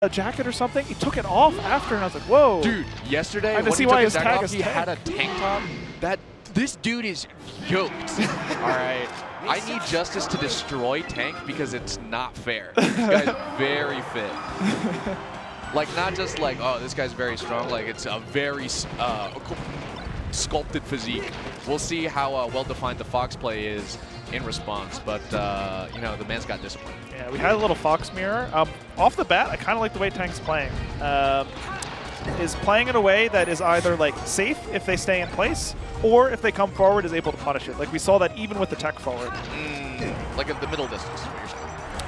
a jacket or something. He took it off after, and I was like, whoa. Dude, yesterday I when see he why took his his tag jacket is off, he tank. had a tank top. This dude is yoked. All right. I need Justus to destroy Tank because it's not fair. This guy's very fit. Like, not just like, oh, this guy's very strong. Like, it's a very sculpted physique. We'll see how well-defined the Fox play is in response, but, you know, the man's got discipline. Yeah, we had a little Fox mirror. Off the bat, I kind of like the way Tank's playing. Is playing in a way that is either like safe if they stay in place, or if they come forward is able to punish it. Like we saw that even with the tech forward. Like at the middle distance.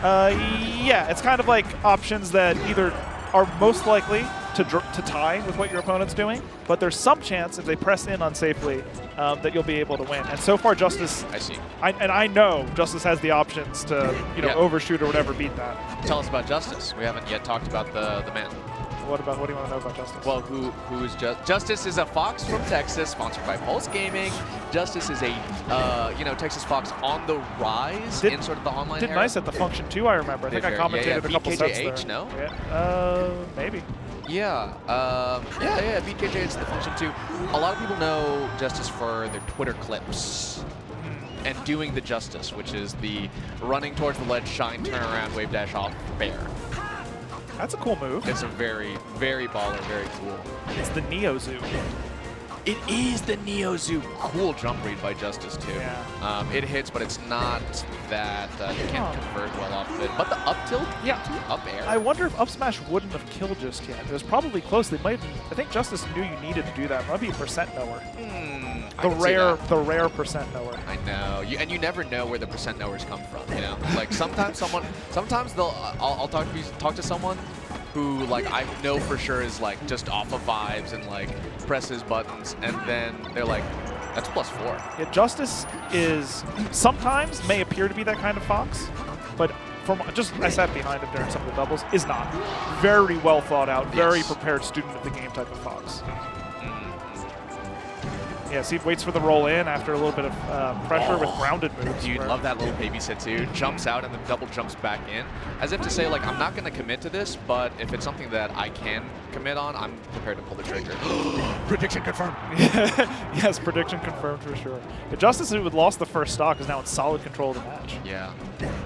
Yeah, it's kind of like options that either are most likely to tie with what your opponent's doing, but there's some chance if they press in unsafely that you'll be able to win. And so far, Justus, I see. I know Justus has the options to overshoot or whatever, beat that. Tell us about Justus. We haven't yet talked about the man. What do you want to know about Justus? Well, who is Justus is a Fox from Texas, sponsored by Pulse Gaming. Justus is a Texas Fox on the rise in sort of the online Did era. nice at the Function 2, I remember. I think I commentated a couple sets there. no? Yeah. Maybe. Yeah. Beat KJH at the Function 2. A lot of people know Justus for their Twitter clips. And doing the Justus, which is the running towards the ledge, shine, turn around, wave dash off, bear. That's a cool move. It's a very, very baller, very cool. It's the Neo Zoo. It is the Neo Zoo. Cool jump read by Justus, too. Yeah. It hits, but it's not that you can't convert well off of it. But the up tilt, up air. I wonder if up smash wouldn't have killed just yet. It was probably close. They might. I think Justus knew you needed to do that. It might be a percent knower. The rare percent knower. I know. And you never know where the percent knowers come from. You know, like sometimes I'll talk to someone who like I know for sure is like just off of vibes and like presses buttons, and then they're like, that's +4. Yeah, Justus is sometimes may appear to be that kind of Fox, but from just I sat behind him during some of the doubles, is not. Very well thought out, very prepared student of the game type of Fox. Yeah, see, waits for the roll in after a little bit of pressure with grounded moves. Dude, love that little babysit too. Jumps out and then double jumps back in. As if to say, like, I'm not going to commit to this, but if it's something that I can commit on, I'm prepared to pull the trigger. Prediction confirmed. Yes, prediction confirmed for sure. But Justus, who had lost the first stock, is now in solid control of the match. Yeah,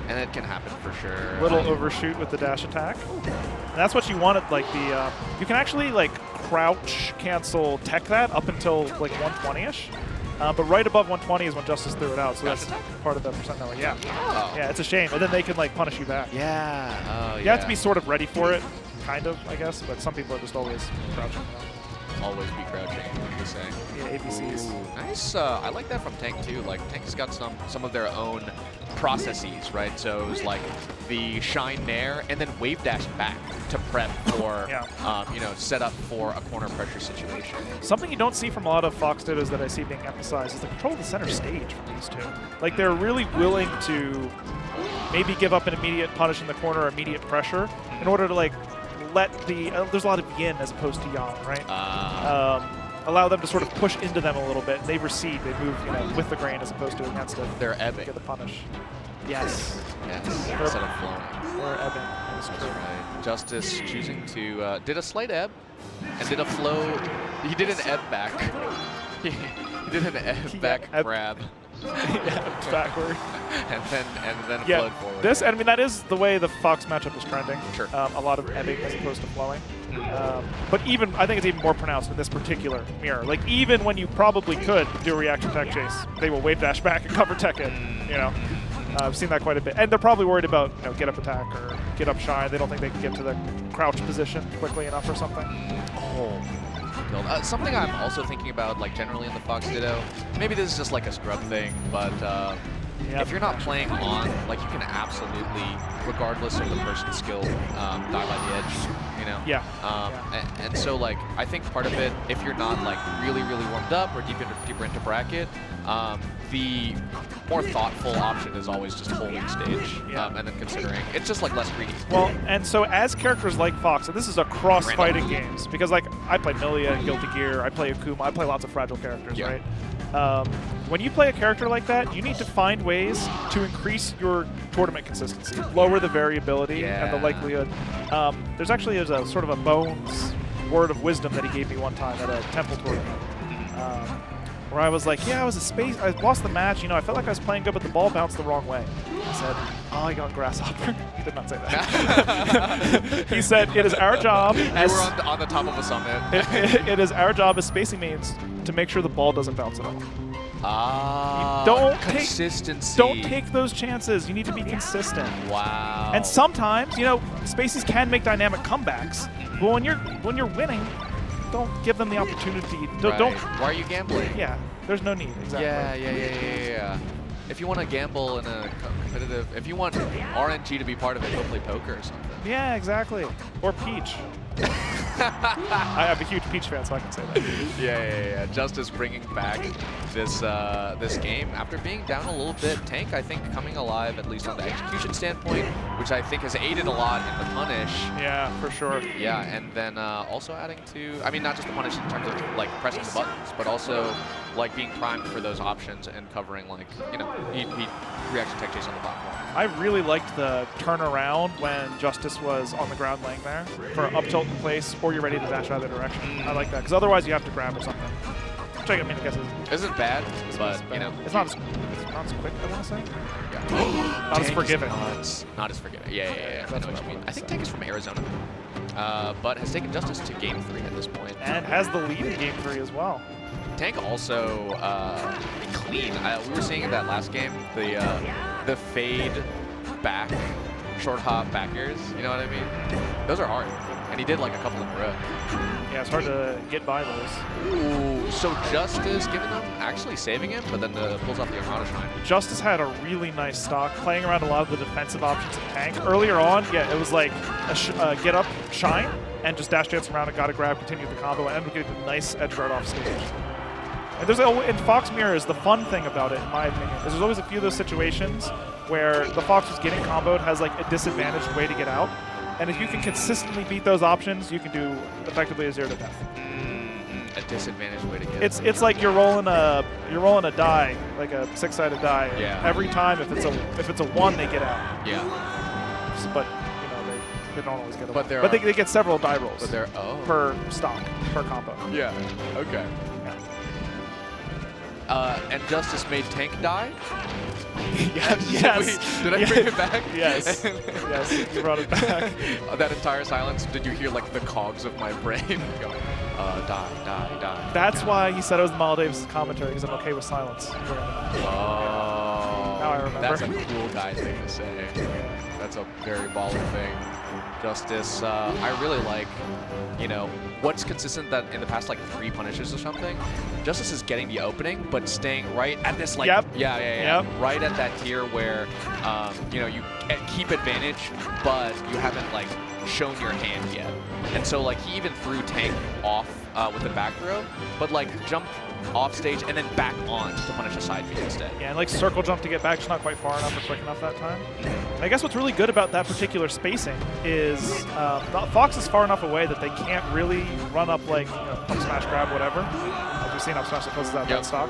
and it can happen for sure. Little overshoot with the dash attack. And that's what you wanted, like the, you can actually like crouch cancel tech that up until like 120-ish. But right above 120 is when Justus threw it out, so that's part of the percent knower. Yeah. Oh. Yeah, it's a shame. And then they can like punish you back. Yeah. Oh, you have to be sort of ready for it, kind of, I guess, but some people are just always crouching. Always be crouching, what you say. Yeah, ABCs. Ooh, nice. I like that from Tank too. Like Tank's got some of their own processes, right? So it was like the shine nair and then wave dash back to prep for, set up for a corner pressure situation. Something you don't see from a lot of Fox dittos that I see being emphasized is the control of the center stage from these two. Like they're really willing to maybe give up an immediate punish in the corner or immediate pressure in order to like let the there's a lot of yin as opposed to yang, right? Allow them to sort of push into them a little bit. They recede. They move, with the grain as opposed to against it. They're ebbing. Get the punish. Yes. Yes. Instead of flowing. They're ebbing. That's true. Right. Justus choosing to did a slight ebb and did a flow. He did an ebb back. He did an ebb back grab. Yeah, backward. and then flowed forward. That is the way the Fox matchup is trending. Sure. A lot of ebbing as opposed to flowing. But I think it's even more pronounced in this particular mirror. Like even when you probably could do a reaction tech chase, they will wave dash back and cover tech it. I've seen that quite a bit. And they're probably worried about get up attack or get up shine. They don't think they can get to the crouch position quickly enough or something. Something I'm also thinking about, like generally in the Fox Ditto, maybe this is just like a scrub thing, but if you're not playing on, like you can absolutely, regardless of the person's skill, die by the edge, And so like I think part of it, if you're not like really warmed up or deeper into bracket, the more thoughtful option is always just holding stage and then considering. It's just like less greedy. Well, and so as characters like Fox, and this is across fighting games, because like I play Milia and Guilty Gear, I play Akuma, I play lots of fragile characters, right? when you play a character like that, you need to find ways to increase your tournament consistency, lower the variability and the likelihood. There's actually a sort of a Bones word of wisdom that he gave me one time at a temple tournament, where I was like, yeah, I lost the match. You know, I felt like I was playing good, but the ball bounced the wrong way. I said, oh, I got grasshopper. He did not say that. He said, it is our job. You were on the top of a summit. It is our job as spacing mains to make sure the ball doesn't bounce at all. Consistency. Don't take those chances. You need to be consistent. Wow. And sometimes, you know, spacies can make dynamic comebacks. But when you're winning, don't give them the opportunity. Don't. Why are you gambling? Yeah, there's no need. Exactly. Yeah. If you want to gamble in a competitive, if you want RNG to be part of it, go play poker or something. Yeah, exactly. Or Peach. I'm a huge Peach fan, so I can say that. Yeah. Justus bringing back this game after being down a little bit. Tank, I think, coming alive, at least on the execution standpoint, which I think has aided a lot in the punish. Yeah, for sure. Yeah, and then also adding to, I mean, not just the punish in terms of like pressing the buttons, but also like being primed for those options and covering, like, you know, he reaction tech chase on the platform. I really liked the turnaround when Justus was on the ground laying there for up tilt in place, or you're ready to dash either direction. I like that, because otherwise you have to grab or something. Which I mean, I guess isn't bad, but you know, it's not as quick, I want to say. Yeah. Not as forgiving. Not as forgiving. Yeah. I know what you mean. I think Tank is from Arizona, but has taken Justus to Game 3 at this point. And has the lead in Game 3 as well. Tank also clean. We were seeing in that last game the fade back, short hop back airs. You know what I mean? Those are hard, and he did like a couple in a row. Yeah, it's hard to get by those. Ooh, so Justus giving him, actually saving him, but then pulls off the Armada Shine. Justus had a really nice stock, playing around a lot of the defensive options of Tank. Earlier on, yeah, it was like a get up, shine, and just dash dance around and got to grab, continue the combo, and get a nice edge guard off stage. And there's in Fox Mirrors, the fun thing about it, in my opinion, is there's always a few of those situations where the Fox who's getting comboed has like a disadvantaged way to get out. And if you can consistently beat those options, you can do effectively a 0 to death. A disadvantaged way to get out. It's like you're rolling a die, like a 6-sided die. Yeah. Every time, if it's a 1, they get out. Yeah. But you know they don't always get a 1. But they get several die rolls. But they're per stock, per combo. Yeah. Okay. And Justus made Tank die? Yes. Did I bring it back? Yes. Yes, you brought it back. That entire silence, did you hear like the cogs of my brain going, die. That's why he said it was the Maldives commentary, because I'm okay with silence. Oh. Now I remember. That's a cool guy thing to say. That's a very baller thing. Justus, I really like, you know, what's consistent that in the past like 3 punishes or something, Justus is getting the opening, but staying right at this like, yep. Right at that tier where, you know, you keep advantage, but you haven't like shown your hand yet. And so like he even threw Tank off with the back throw, but like jumped off stage and then back on to punish a side B instead. Yeah, and like circle jump to get back, just not quite far enough or quick enough that time. And I guess what's really good about that particular spacing is Fox is far enough away that they can't really run up like up smash, grab, whatever. As we've seen, up smash that closes out that stock.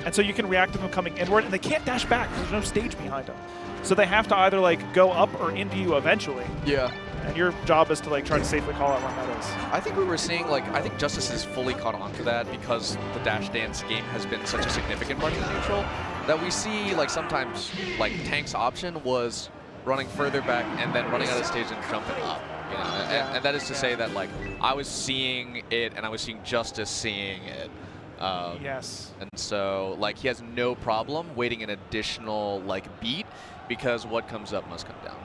And so you can react to them coming inward, and they can't dash back because there's no stage behind them. So they have to either like go up or into you eventually. Yeah. And your job is to like try to safely call out when that is. I think we were seeing like, I think Justus is fully caught on to that because the dash dance game has been such a significant part of the neutral that we see like sometimes like Tank's option was running further back and then running out of stage and jumping up. You know, and that is to say that like I was seeing it and I was seeing Justus seeing it. Yes. And so like he has no problem waiting an additional like beat because what comes up must come down.